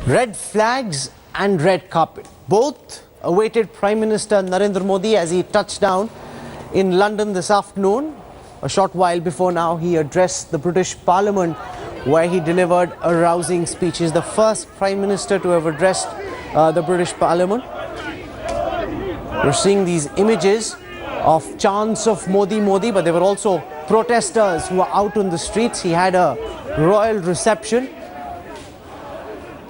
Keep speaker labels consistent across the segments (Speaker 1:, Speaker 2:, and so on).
Speaker 1: Red flags and red carpet. Both awaited Prime Minister Narendra Modi as he touched down in London this afternoon. A short while before now, he addressed the British Parliament where he delivered a rousing speech. He's the first Prime Minister to have addressed the British Parliament. We're seeing these images of chants of Modi, Modi, but there were also protesters who were out on the streets. He had a royal reception.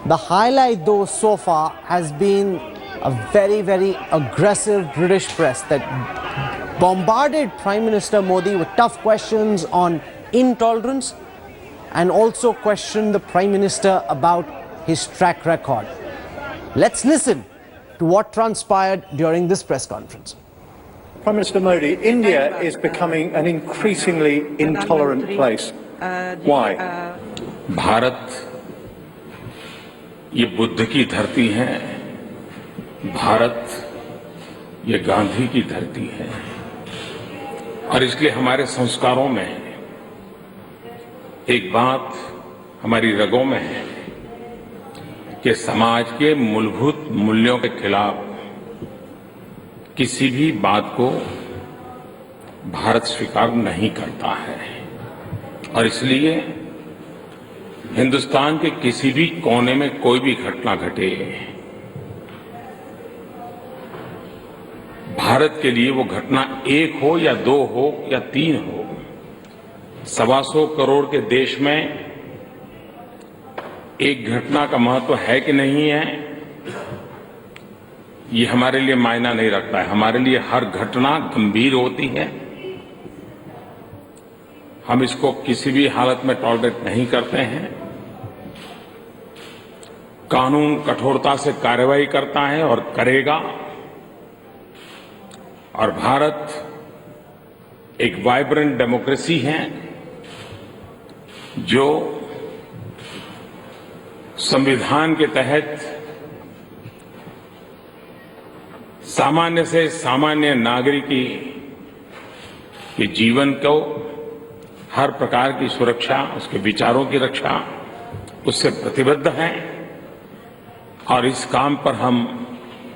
Speaker 1: The highlight though so far has been a very, very aggressive British press that bombarded Prime Minister Modi with tough questions on intolerance and also questioned the Prime Minister about his track record. Let's listen to what transpired during this press conference.
Speaker 2: Prime Minister Modi, India is becoming an increasingly intolerant place. Why?
Speaker 3: Bharat ये बुद्ध की धरती है, भारत ये गांधी की धरती है और इसलिए हमारे संस्कारों में एक बात हमारी रगों में है कि समाज के मूलभूत मूल्यों के खिलाफ किसी भी बात को भारत स्वीकार नहीं करता है और इसलिए हिंदुस्तान के किसी भी कोने में कोई भी घटना घटे, भारत के लिए वो घटना एक हो या दो हो या तीन हो, 125 करोड़ के देश में एक घटना का महत्व है कि नहीं है, ये हमारे लिए मायना नहीं रखता है। हमारे लिए हर घटना गंभीर होती है, हम इसको किसी भी हालत में टॉलरेट नहीं करते हैं। कानून कठोरता से कार्रवाई करता है और करेगा और भारत एक वाइब्रेंट डेमोक्रेसी है जो संविधान के तहत सामान्य से सामान्य नागरिक के जीवन को हर प्रकार की सुरक्षा, उसके विचारों की रक्षा उससे प्रतिबद्ध है और इस काम पर हम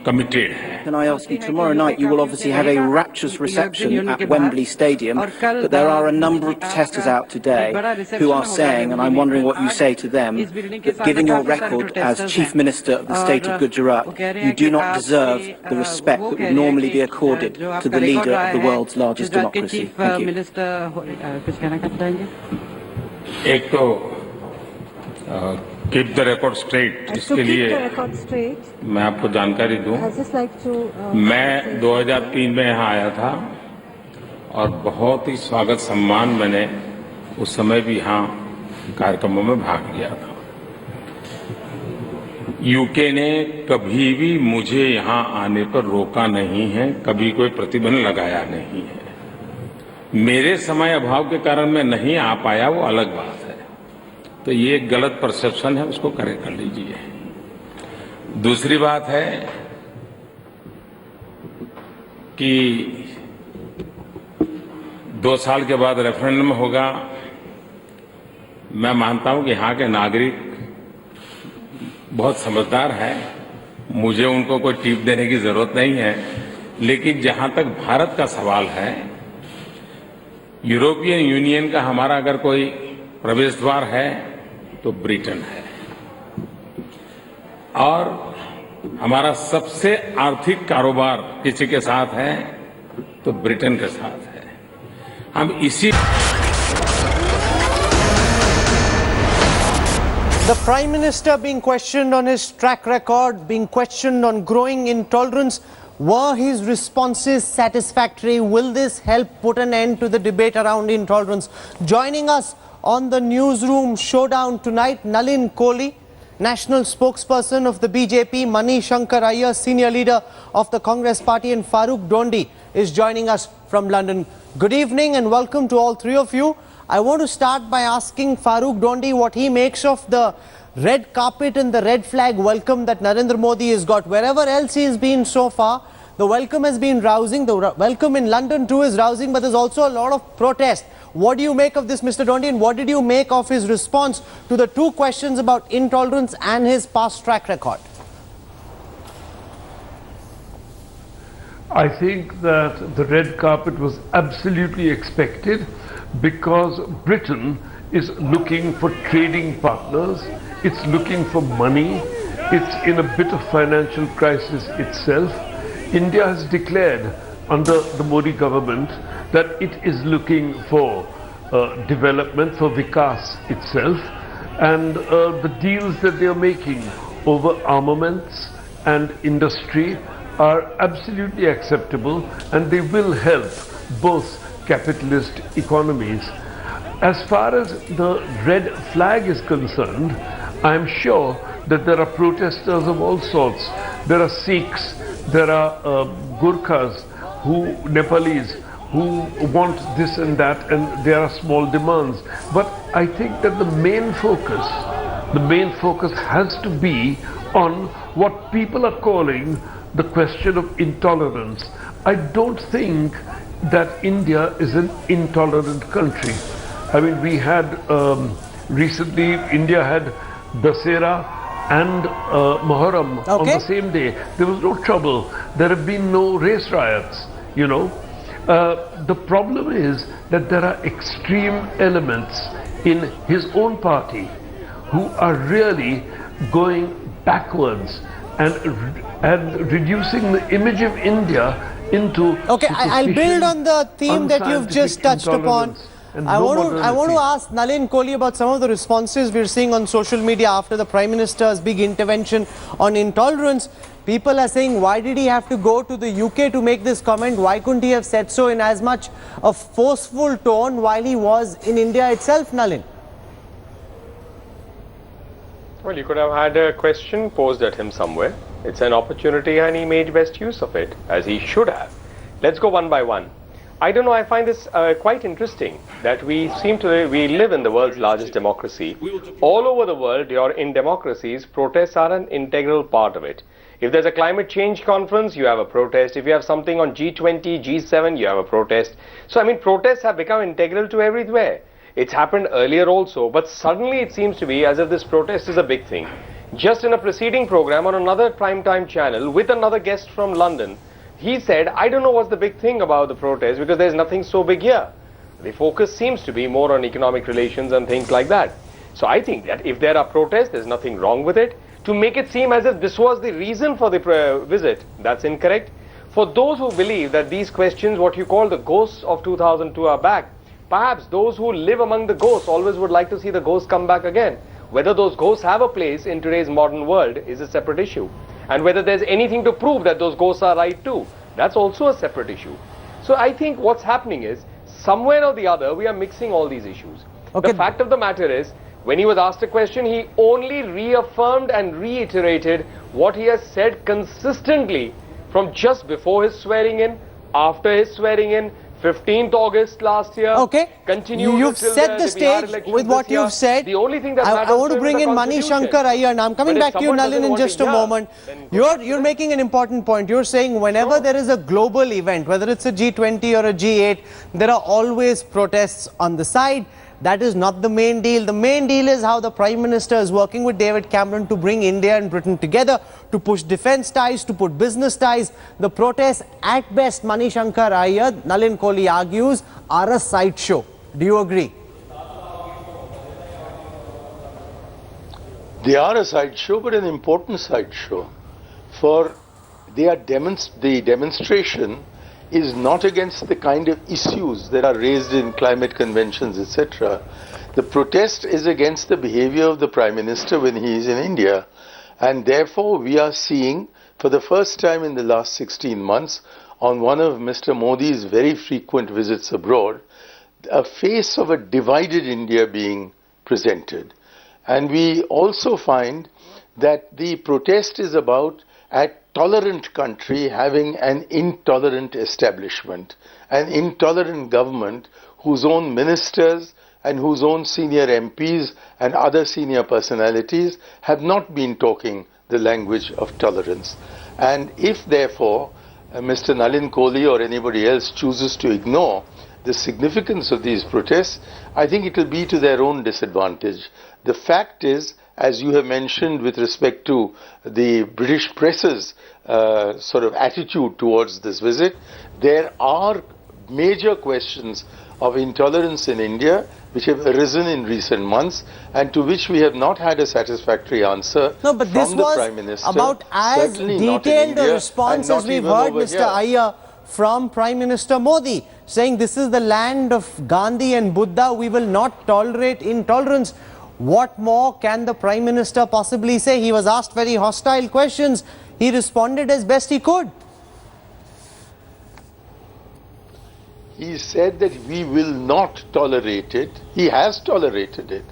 Speaker 3: committed हैं।
Speaker 4: Can I ask you, tomorrow night you will obviously have a rapturous reception at Wembley Stadium, but there are a number of protesters out today who are saying, and I'm wondering what you say to them, that given your record as Chief Minister of the state of Gujarat, you do not deserve the respect that would normally be accorded to the leader of the world's largest democracy. Thank you.
Speaker 3: एक तो keep the record straight, इसके लिए मैं आपको जानकारी दूं। मैं 2003 में यहाँ आया था और बहुत ही स्वागत सम्मान मैंने उस समय भी यहाँ कार्यक्रमों में भाग लिया था। यूके ने कभी भी मुझे यहाँ आने पर रोका नहीं है, कभी कोई प्रतिबंध लगाया नहीं है। मेरे समय अभाव के कारण मैं नहीं आ पाया, वो अलग बात है। तो ये एक गलत परसेप्शन है, उसको करेक्ट कर लीजिए। दूसरी बात है कि 2 साल के बाद रेफरेंडम होगा। मैं मानता हूं कि यहाँ के नागरिक बहुत समझदार हैं, मुझे उनको कोई टिप देने की जरूरत नहीं है। लेकिन जहां तक भारत का सवाल है, यूरोपियन यूनियन का हमारा अगर कोई प्रवेश द्वार है तो ब्रिटेन है और हमारा सबसे आर्थिक कारोबार किसी के साथ है तो ब्रिटेन के साथ है। हम इसी
Speaker 1: The Prime Minister being questioned on his track record, being questioned on growing intolerance. Were his responses satisfactory? Will this help put an end to the debate around intolerance? Joining us on the Newsroom showdown tonight, Nalin Kohli, National Spokesperson of the BJP, Mani Shankar Iyer, Senior Leader of the Congress Party, and Farooq Dondi is joining us from London. Good evening and welcome to all three of you. I want to start by asking Farooq Dondi what he makes of the red carpet and the red flag welcome that Narendra Modi has got. Wherever else he has been so far, The welcome has been rousing. The welcome in London too is rousing, but there's also a lot of protest. What do you make of this, Mr. Dondi, and what did you make of his response to the two questions about intolerance and his past track record?
Speaker 5: I think that the red carpet was absolutely expected because Britain is looking for trading partners, it's looking for money, it's in a bit of financial crisis itself. India has declared under the Modi government that it is looking for development, for Vikas itself, and the deals that they are making over armaments and industry are absolutely acceptable, and they will help both capitalist economies. As far as the red flag is concerned, I am sure that there are protesters of all sorts. There are Sikhs, there are Gurkhas, Nepalese, who want this and that, and there are small demands. But I think that the main focus has to be on what people are calling the question of intolerance. I don't think that India is an intolerant country. I mean, we had recently, India had Dasera and Muharram on the same day. There was no trouble. There have been no race riots, you know. The problem is that there are extreme elements in his own party who are really going backwards and reducing the image of India into...
Speaker 1: Okay, I'll build on the theme that you've just touched upon. I want to ask Nalin Kohli about some of the responses we're seeing on social media after the Prime Minister's big intervention on intolerance. People are saying, why did he have to go to the UK to make this comment? Why couldn't he have said so in as much a forceful tone while he was in India itself, Nalin?
Speaker 6: Well, you could have had a question posed at him somewhere. It's an opportunity and he made best use of it, as he should have. Let's go one by one. I don't know, I find this quite interesting that we live in the world's largest democracy. All over the world, in democracies, protests are an integral part of it. If there's a climate change conference, you have a protest. If you have something on G20, G7, you have a protest. So, I mean, protests have become integral to everywhere. It's happened earlier also, but suddenly it seems to be as if this protest is a big thing. Just in a preceding program on another primetime channel with another guest from London, he said, I don't know what's the big thing about the protest because there's nothing so big here. The focus seems to be more on economic relations and things like that. So I think that if there are protests, there's nothing wrong with it. To make it seem as if this was the reason for the visit, that's incorrect. For those who believe that these questions, what you call the ghosts of 2002 are back, perhaps those who live among the ghosts always would like to see the ghosts come back again. Whether those ghosts have a place in today's modern world is a separate issue. And whether there's anything to prove that those ghosts are right too, that's also a separate issue. So I think what's happening is, somewhere or the other, we are mixing all these issues. Okay. The fact of the matter is, when he was asked a question, he only reaffirmed and reiterated what he has said consistently from just before his swearing in, after his swearing in, 15th August last year.
Speaker 1: Okay, you've set the stage with what you've said.
Speaker 6: The only thing that
Speaker 1: I want to bring in Mani Shankar Iyer. Now I'm coming back to you, Nalin, in just a moment. You're making an important point. You're saying whenever there is a global event, whether it's a G20 or a G8, there are always protests on the side. That is not the main deal. The main deal is how the Prime Minister is working with David Cameron to bring India and Britain together, to push defence ties, to put business ties. The protests, at best, Mani Shankar Iyer, Nalin Kohli argues, are a sideshow. Do you agree?
Speaker 7: They are a sideshow, but an important sideshow. For the demonstration is not against the kind of issues that are raised in climate conventions, etc. The protest is against the behavior of the Prime Minister when he is in India. And therefore, we are seeing, for the first time in the last 16 months, on one of Mr. Modi's very frequent visits abroad, a face of a divided India being presented. And we also find that the protest is about a tolerant country having an intolerant establishment, an intolerant government whose own ministers and whose own senior MPs and other senior personalities have not been talking the language of tolerance. And if therefore Mr. Nalin Kohli or anybody else chooses to ignore the significance of these protests, I think it will be to their own disadvantage. The fact is, as you have mentioned with respect to the British press's sort of attitude towards this visit, there are major questions of intolerance in India which have arisen in recent months and to which we have not had a satisfactory answer
Speaker 1: No, but this
Speaker 7: from the
Speaker 1: was
Speaker 7: Prime Minister.
Speaker 1: about as
Speaker 7: Certainly not in
Speaker 1: detailed a
Speaker 7: India,
Speaker 1: response
Speaker 7: and
Speaker 1: as
Speaker 7: not
Speaker 1: we've
Speaker 7: even
Speaker 1: heard,
Speaker 7: over
Speaker 1: Mr.
Speaker 7: here.
Speaker 1: Iyer, from Prime Minister Modi, saying this is the land of Gandhi and Buddha, we will not tolerate intolerance. What more can the Prime Minister possibly say? He was asked very hostile questions. He responded as best he could.
Speaker 7: He said that we will not tolerate it. He has tolerated it.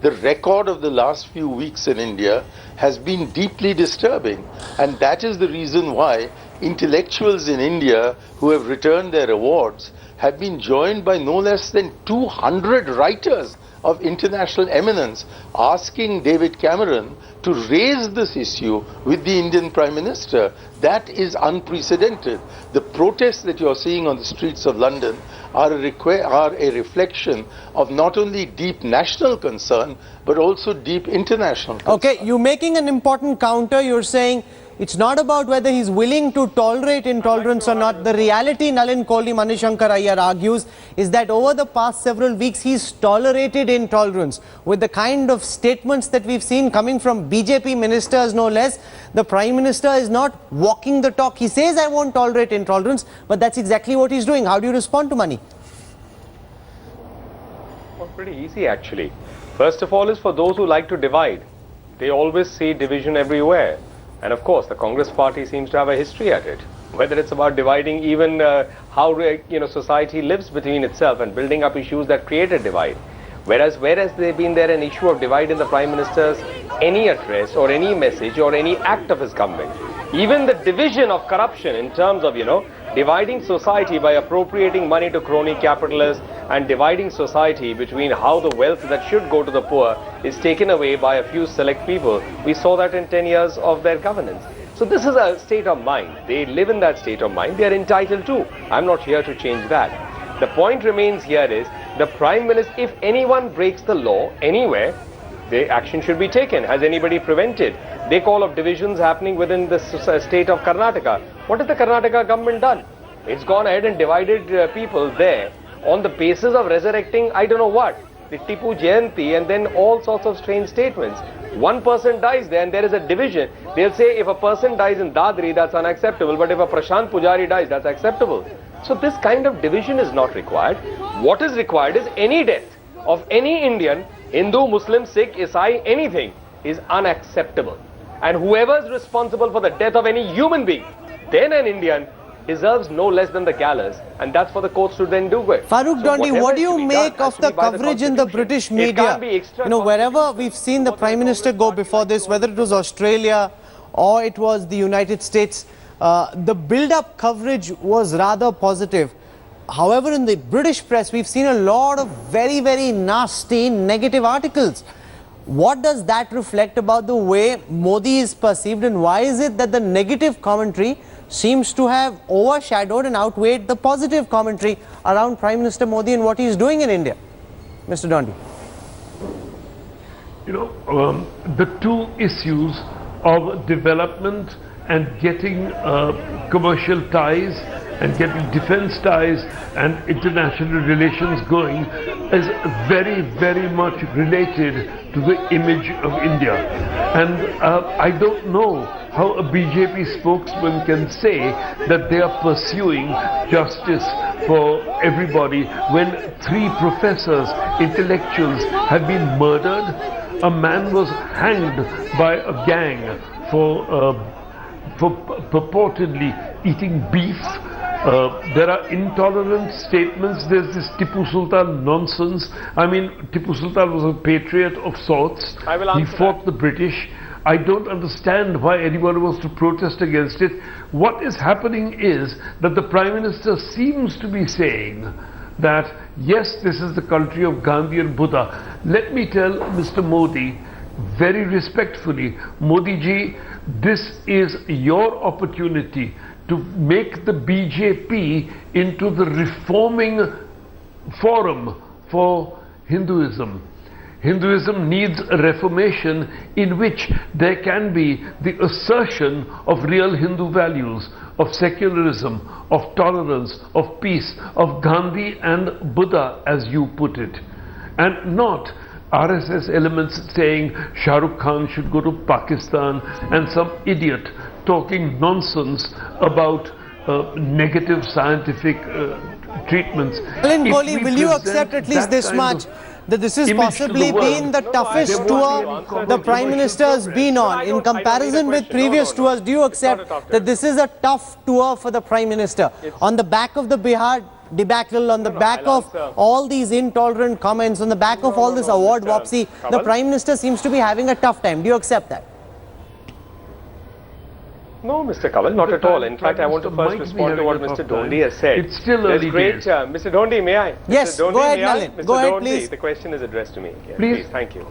Speaker 7: The record of the last few weeks in India has been deeply disturbing, and that is the reason why intellectuals in India who have returned their awards have been joined by no less than 200 writers of international eminence asking David Cameron to raise this issue with the Indian Prime Minister. That is unprecedented. The protests that you're seeing on the streets of London are a reflection of not only deep national concern but also deep international concern.
Speaker 1: Okay, you're making an important counter. You're saying it's not about whether he's willing to tolerate intolerance or not. The reality, Nalin Kohli, Manishankar Iyer argues, is that over the past several weeks, he's tolerated intolerance. With the kind of statements that we've seen coming from BJP ministers, no less, the Prime Minister is not walking the talk. He says, I won't tolerate intolerance, but that's exactly what he's doing. How do you respond to Mani?
Speaker 6: Well, pretty easy, actually. First of all is for those who like to divide. They always see division everywhere. And of course, the Congress party seems to have a history at it. Whether it's about dividing even how society lives between itself and building up issues that create a divide. Whereas they've been there an issue of divide in the Prime Minister's any address or any message or any act of his government. Even the division of corruption in terms of, dividing society by appropriating money to crony capitalists and dividing society between how the wealth that should go to the poor is taken away by a few select people. We saw that in 10 years of their governance. So this is a state of mind. They live in that state of mind. They are entitled to. I'm not here to change that. The point remains here is the Prime Minister, if anyone breaks the law anywhere, the action should be taken. Has anybody prevented? They call of divisions happening within the state of Karnataka. What has the Karnataka government done? It's gone ahead and divided people there on the basis of resurrecting, I don't know what, the Tipu Jayanti and then all sorts of strange statements. One person dies there and there is a division. They'll say if a person dies in Dadri, that's unacceptable, but if a Prashant Pujari dies, that's acceptable. So this kind of division is not required. What is required is any death of any Indian, Hindu, Muslim, Sikh, Isai, anything is unacceptable. And whoever is responsible for the death of any human being, then an Indian, deserves no less than the gallows, and that's for the courts to then do it.
Speaker 1: Farooq Dondi, what do you make of the coverage in the British media? Wherever we've seen the Prime Minister go before this, whether it was Australia or it was the United States, the build-up coverage was rather positive. However, in the British press, we've seen a lot of very, very nasty negative articles. What does that reflect about the way Modi is perceived, and why is it that the negative commentary seems to have overshadowed and outweighed the positive commentary around Prime Minister Modi and what he is doing in India? Mr. Dondi.
Speaker 5: The two issues of development and getting commercial ties and getting defense ties and international relations going is very, very much related to the image of India. And I don't know how a BJP spokesman can say that they are pursuing justice for everybody when 3 professors, intellectuals have been murdered. A man was hanged by a gang for purportedly eating beef. There are intolerant statements. There's this Tipu Sultan nonsense. I mean, Tipu Sultan was a patriot of sorts. He fought the British. I don't understand why anyone wants to protest against it. What is happening is that the Prime Minister seems to be saying that, yes, this is the country of Gandhi and Buddha. Let me tell Mr. Modi, very respectfully, Modi ji, this is your opportunity to to make the BJP into the reforming forum for Hinduism. Hinduism needs a reformation in which there can be the assertion of real Hindu values, of secularism, of tolerance, of peace, of Gandhi and Buddha, as you put it, and not RSS elements saying Shah Rukh Khan should go to Pakistan and some idiot talking nonsense about negative scientific treatments.
Speaker 1: Alan Kohli, will you accept at least this much, that this has possibly been the toughest tour the Prime Minister has been on in comparison with previous tours? Do you accept that this is a tough tour for the Prime Minister? On the back of the Bihar debacle, on the back of all these intolerant comments, on the back of all this award wapsi, the Prime Minister seems to be having a tough time. Do you accept that?
Speaker 6: No, Mr. Kawal, not at all. In fact, I want to first respond to what Mr. Dondi has said.
Speaker 5: It's still early days.
Speaker 6: Mr. Dondi, may I?
Speaker 1: Yes,
Speaker 6: Mr. Dondi,
Speaker 1: go ahead,
Speaker 6: may I?
Speaker 1: Nalin.
Speaker 6: Mr.
Speaker 1: Go ahead,
Speaker 6: Dondi,
Speaker 1: please.
Speaker 6: the question is addressed to me. Yes,
Speaker 5: Please.
Speaker 6: thank you.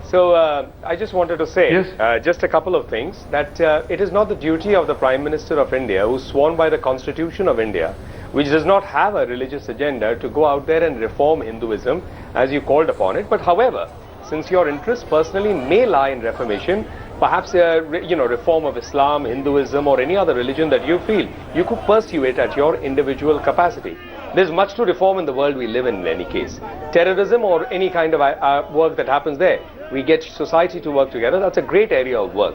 Speaker 6: So, I just wanted to say just a couple of things, that it is not the duty of the Prime Minister of India, who's sworn by the Constitution of India, which does not have a religious agenda, to go out there and reform Hinduism, as you called upon it. But however, since your interest personally may lie in reformation, perhaps reform of Islam, Hinduism or any other religion that you feel, you could pursue it at your individual capacity. There's much to reform in the world we live in any case. Terrorism or any kind of work that happens there, we get society to work together. That's a great area of work.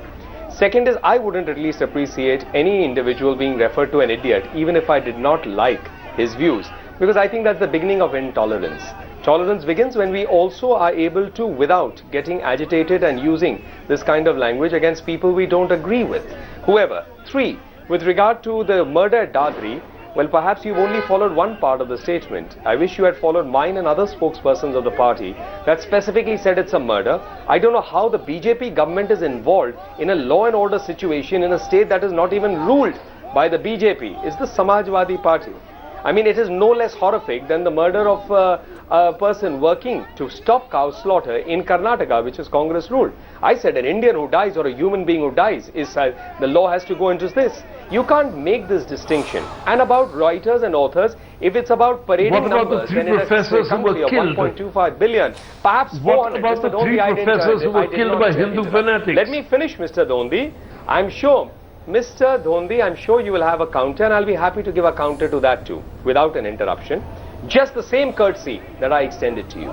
Speaker 6: Second is, I wouldn't at least appreciate any individual being referred to an idiot, even if I did not like his views, because I think that's the beginning of intolerance. Tolerance begins when we also are able to, without getting agitated and using this kind of language against people we don't agree with, whoever. Three, with regard to the murder at Dadri, well, perhaps you've only followed one part of the statement. I wish you had followed mine and other spokespersons of the party that specifically said it's a murder. I don't know how the BJP government is involved in a law and order situation in a state that is not even ruled by the BJP. It's the Samajwadi Party. I mean, it is no less horrific than the murder of a person working to stop cow slaughter in Karnataka, which is Congress ruled. I said an Indian who dies or a human being who dies, the law has to go into this. You can't make this distinction. And about writers and authors, if it's about parading numbers, then it has a country of 1.25 billion, perhaps 400.
Speaker 5: What about the three professors who were killed by Hindu fanatics?
Speaker 6: Let me finish, Mr. Dondi. I'm sure, Mr. Dondi, I'm sure you will have a counter, and I'll be happy to give a counter to that too, without an interruption. Just the same courtesy that I extended to you.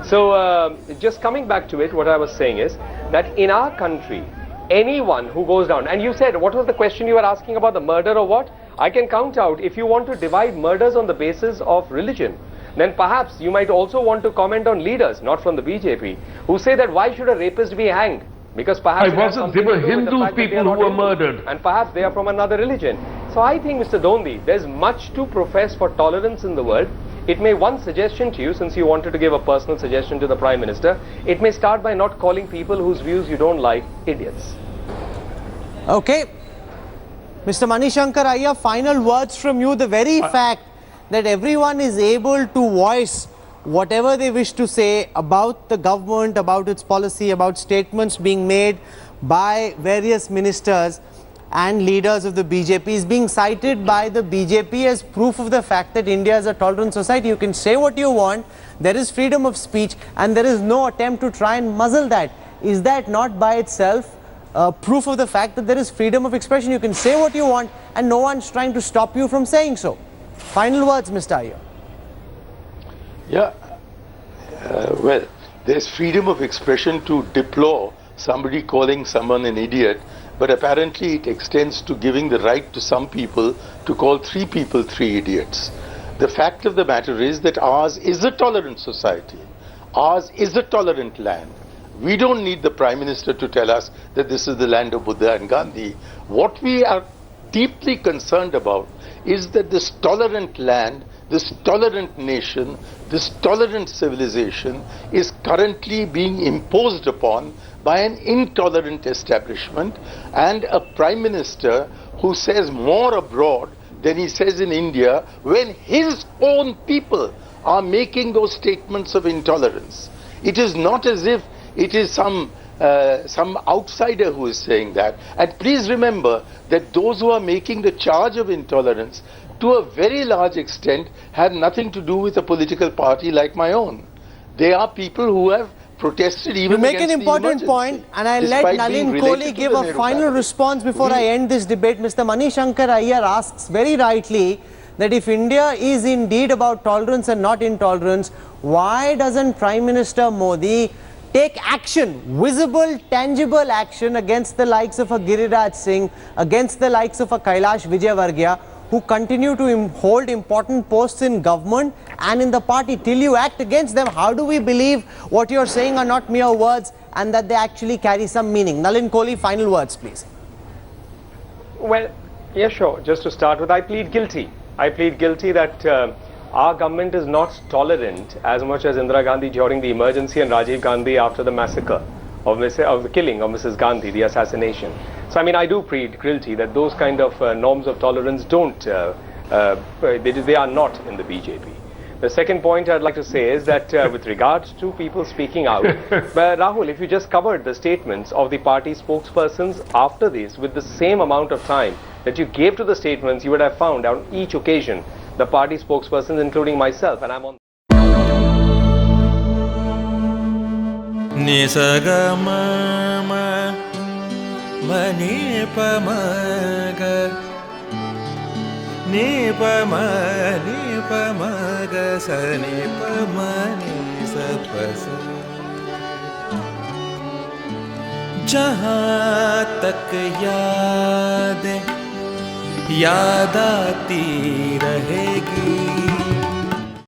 Speaker 6: So, just coming back to it, what I was saying is that in our country, anyone who goes down, and you said, what was the question you were asking about, the murder or what? I can count out, if you want to divide murders on the basis of religion, then perhaps you might also want to comment on leaders, not from the BJP, who say that why should a rapist be hanged? Because perhaps
Speaker 5: they were Hindu people who were murdered.
Speaker 6: And perhaps they are from another religion. So I think, Mr. Dondi, there's much to profess for tolerance in the world. It may, one suggestion to you, since you wanted to give a personal suggestion to the Prime Minister, it may start by not calling people whose views you don't like idiots.
Speaker 1: Okay. Mr. Manishankar Iyer, final words from you. The very fact that everyone is able to voice whatever they wish to say about the government, about its policy, about statements being made by various ministers and leaders of the BJP is being cited by the BJP as proof of the fact that India is a tolerant society. You can say what you want, there is freedom of speech, and there is no attempt to try and muzzle that. Is that not by itself proof of the fact that there is freedom of expression? You can say what you want and no one's trying to stop you from saying so. Final words, Mr. Iyer.
Speaker 7: Yeah, well, there's freedom of expression to deplore somebody calling someone an idiot, but apparently it extends to giving the right to some people to call three people three idiots. The fact of the matter is that ours is a tolerant society. Ours is a tolerant land. We don't need the Prime Minister to tell us that this is the land of Buddha and Gandhi. What we are deeply concerned about is that this tolerant land, this tolerant nation, this tolerant civilization is currently being imposed upon by an intolerant establishment and a Prime Minister who says more abroad than he says in India when his own people are making those statements of intolerance. It is not as if it is some some outsider who is saying that. And please remember that those who are making the charge of intolerance, to a very large extent, have nothing to do with a political party like my own. They are people who have protested even
Speaker 1: You make
Speaker 7: against
Speaker 1: an important
Speaker 7: the
Speaker 1: point, and I'll let
Speaker 7: despite being
Speaker 1: Nalin
Speaker 7: related
Speaker 1: Kohli
Speaker 7: to
Speaker 1: give
Speaker 7: the
Speaker 1: a
Speaker 7: Nehru
Speaker 1: final
Speaker 7: family.
Speaker 1: response before I end this debate. Mr. Manishankar Iyer asks very rightly that if India is indeed about tolerance and not intolerance, why doesn't Prime Minister Modi take action, visible, tangible action against the likes of a Giriraj Singh, against the likes of a Kailash Vijayvargiya, who continue to hold important posts in government and in the party? Till you act against them, how do we believe what you're saying are not mere words and that they actually carry some meaning? Nalin Kohli, final words, please.
Speaker 6: Well, yeah, sure. Just to start with, I plead guilty. I plead guilty that our government is not tolerant as much as Indira Gandhi during the emergency and Rajiv Gandhi after the massacre of the killing of Mrs. Gandhi, the assassination. So, I mean, I do plead guilty that those kind of norms of tolerance don't, they are not in the BJP. The second point I'd like to say is that with regards to people speaking out, Rahul, if you just covered the statements of the party spokespersons after this with the same amount of time that you gave to the statements, you would have found on each occasion the party spokespersons, including myself, and I'm on.
Speaker 8: जहाँ तक याद आती रहेगी